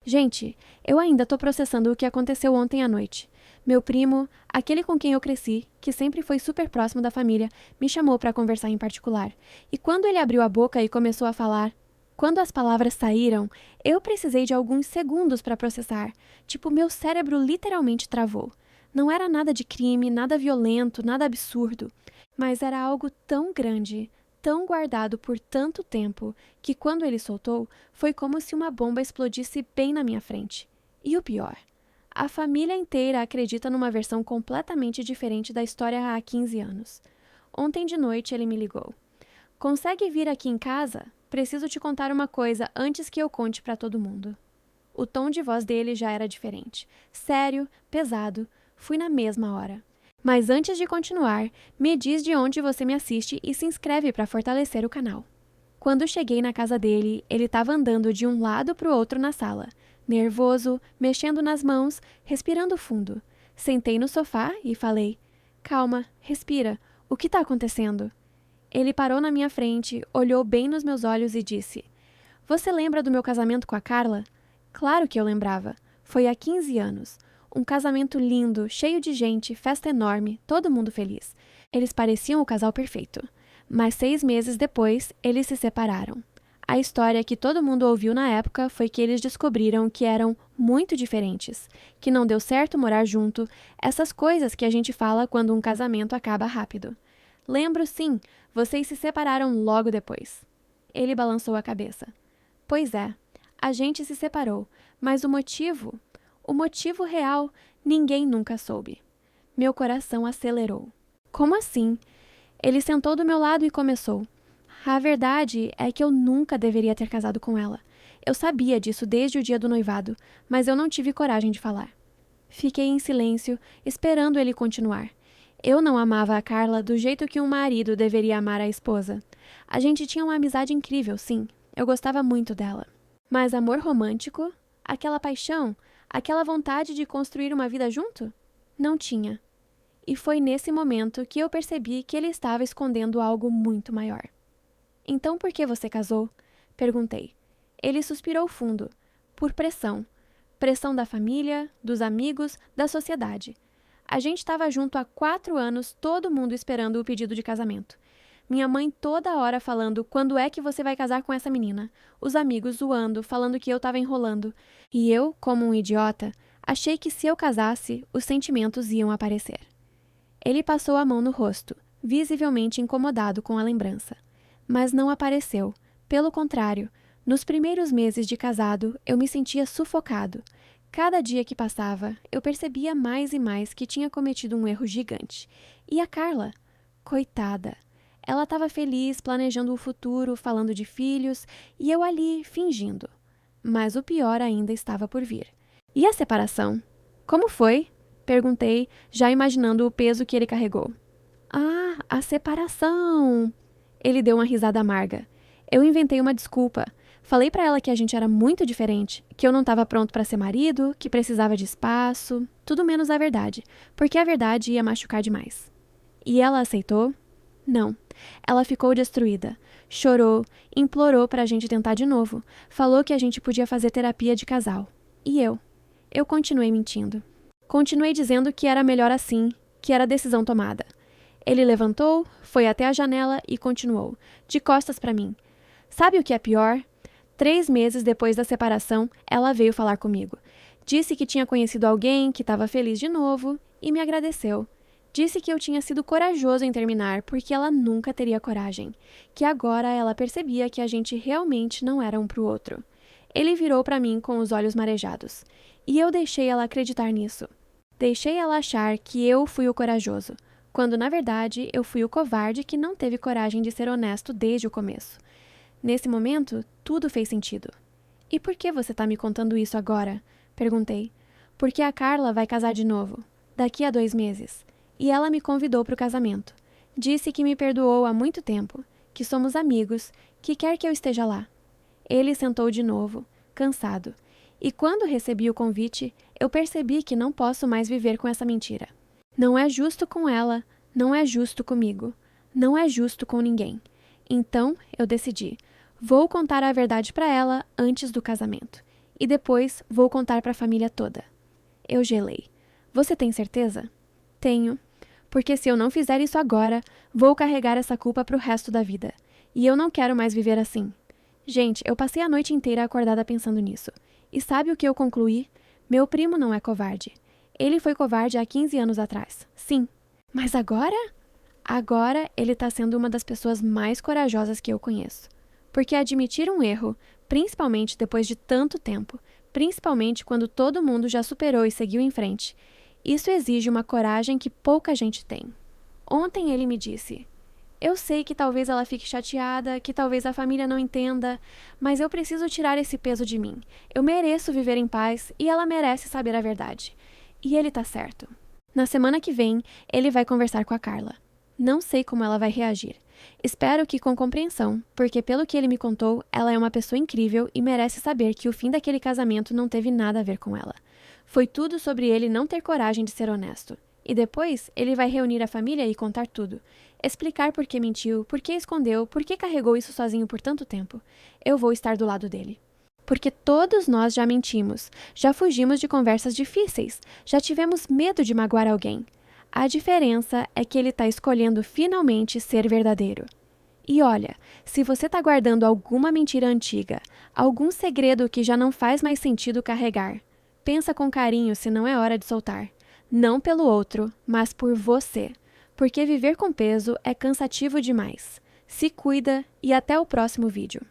Gente, eu ainda tô processando o que aconteceu ontem à noite. Meu primo, aquele com quem eu cresci, que sempre foi super próximo da família, me chamou para conversar em particular. E quando ele abriu a boca e começou a falar, quando as palavras saíram, eu precisei de alguns segundos para processar. Tipo, meu cérebro literalmente travou. Não era nada de crime, nada violento, nada absurdo, mas era algo tão grande, tão guardado por tanto tempo, que quando ele soltou, foi como se uma bomba explodisse bem na minha frente. E o pior, a família inteira acredita numa versão completamente diferente da história há 15 anos. Ontem de noite ele me ligou. Consegue vir aqui em casa? Preciso te contar uma coisa antes que eu conte para todo mundo. O tom de voz dele já era diferente. Sério, pesado. Fui na mesma hora. Mas antes de continuar, me diz de onde você me assiste e se inscreve para fortalecer o canal. Quando cheguei na casa dele, ele estava andando de um lado para o outro na sala. Nervoso, mexendo nas mãos, respirando fundo. Sentei no sofá e falei: calma, respira. O que está acontecendo? Ele parou na minha frente, olhou bem nos meus olhos e disse: você lembra do meu casamento com a Carla? Claro que eu lembrava. Foi há 15 anos. Um casamento lindo, cheio de gente, festa enorme, todo mundo feliz. Eles pareciam o casal perfeito. Mas 6 meses depois, eles se separaram. A história que todo mundo ouviu na época foi que eles descobriram que eram muito diferentes, que não deu certo morar junto, essas coisas que a gente fala quando um casamento acaba rápido. Lembro sim, vocês se separaram logo depois. Ele balançou a cabeça. Pois é, a gente se separou, mas o motivo real, ninguém nunca soube. Meu coração acelerou. Como assim? Ele sentou do meu lado e começou. A verdade é que eu nunca deveria ter casado com ela. Eu sabia disso desde o dia do noivado, mas eu não tive coragem de falar. Fiquei em silêncio, esperando ele continuar. Eu não amava a Carla do jeito que um marido deveria amar a esposa. A gente tinha uma amizade incrível, sim. Eu gostava muito dela. Mas amor romântico? Aquela paixão? Aquela vontade de construir uma vida junto? Não tinha. E foi nesse momento que eu percebi que ele estava escondendo algo muito maior. Então por que você casou? Perguntei. Ele suspirou fundo. Por pressão. Pressão da família, dos amigos, da sociedade. A gente estava junto há 4 anos, todo mundo esperando o pedido de casamento. Minha mãe toda hora falando quando é que você vai casar com essa menina. Os amigos zoando, falando que eu estava enrolando. E eu, como um idiota, achei que se eu casasse, os sentimentos iam aparecer. Ele passou a mão no rosto, visivelmente incomodado com a lembrança. Mas não apareceu. Pelo contrário, nos primeiros meses de casado, eu me sentia sufocado. Cada dia que passava, eu percebia mais e mais que tinha cometido um erro gigante. E a Carla? Coitada! Ela estava feliz, planejando o futuro, falando de filhos, e eu ali, fingindo. Mas o pior ainda estava por vir. E a separação? Como foi? Perguntei, já imaginando o peso que ele carregou. Ah, a separação! Ele deu uma risada amarga. Eu inventei uma desculpa. Falei para ela que a gente era muito diferente, que eu não estava pronto para ser marido, que precisava de espaço, tudo menos a verdade, porque a verdade ia machucar demais. E ela aceitou? Não. Ela ficou destruída. Chorou, implorou para a gente tentar de novo. Falou que a gente podia fazer terapia de casal. E eu? Eu continuei mentindo. Continuei dizendo que era melhor assim, que era decisão tomada. Ele levantou, foi até a janela e continuou, de costas para mim. Sabe o que é pior? 3 meses depois da separação, ela veio falar comigo. Disse que tinha conhecido alguém, que estava feliz de novo e me agradeceu. Disse que eu tinha sido corajoso em terminar porque ela nunca teria coragem, que agora ela percebia que a gente realmente não era um pro outro. Ele virou para mim com os olhos marejados, e eu deixei ela acreditar nisso. Deixei ela achar que eu fui o corajoso, quando na verdade eu fui o covarde que não teve coragem de ser honesto desde o começo. Nesse momento, tudo fez sentido. E por que você está me contando isso agora? Perguntei. Porque a Carla vai casar de novo, daqui a 2 meses. E ela me convidou para o casamento. Disse que me perdoou há muito tempo, que somos amigos, que quer que eu esteja lá. Ele sentou de novo, cansado. E quando recebi o convite, eu percebi que não posso mais viver com essa mentira. Não é justo com ela, não é justo comigo, não é justo com ninguém. Então, eu decidi, vou contar a verdade para ela antes do casamento. E depois vou contar para a família toda. Eu gelei. Você tem certeza? Tenho. Porque se eu não fizer isso agora, vou carregar essa culpa pro resto da vida. E eu não quero mais viver assim. Gente, eu passei a noite inteira acordada pensando nisso. E sabe o que eu concluí? Meu primo não é covarde. Ele foi covarde há 15 anos atrás. Sim. Mas agora? Agora ele tá sendo uma das pessoas mais corajosas que eu conheço. Porque admitir um erro, principalmente depois de tanto tempo, principalmente quando todo mundo já superou e seguiu em frente, isso exige uma coragem que pouca gente tem. Ontem ele me disse: eu sei que talvez ela fique chateada, que talvez a família não entenda, mas eu preciso tirar esse peso de mim. Eu mereço viver em paz e ela merece saber a verdade. E ele tá certo. Na semana que vem, ele vai conversar com a Carla. Não sei como ela vai reagir. Espero que com compreensão, porque pelo que ele me contou, ela é uma pessoa incrível e merece saber que o fim daquele casamento não teve nada a ver com ela. Foi tudo sobre ele não ter coragem de ser honesto. E depois, ele vai reunir a família e contar tudo. Explicar por que mentiu, por que escondeu, por que carregou isso sozinho por tanto tempo. Eu vou estar do lado dele. Porque todos nós já mentimos, já fugimos de conversas difíceis, já tivemos medo de magoar alguém. A diferença é que ele está escolhendo finalmente ser verdadeiro. E olha, se você está guardando alguma mentira antiga, algum segredo que já não faz mais sentido carregar, pensa com carinho se não é hora de soltar. Não pelo outro, mas por você. Porque viver com peso é cansativo demais. Se cuida e até o próximo vídeo.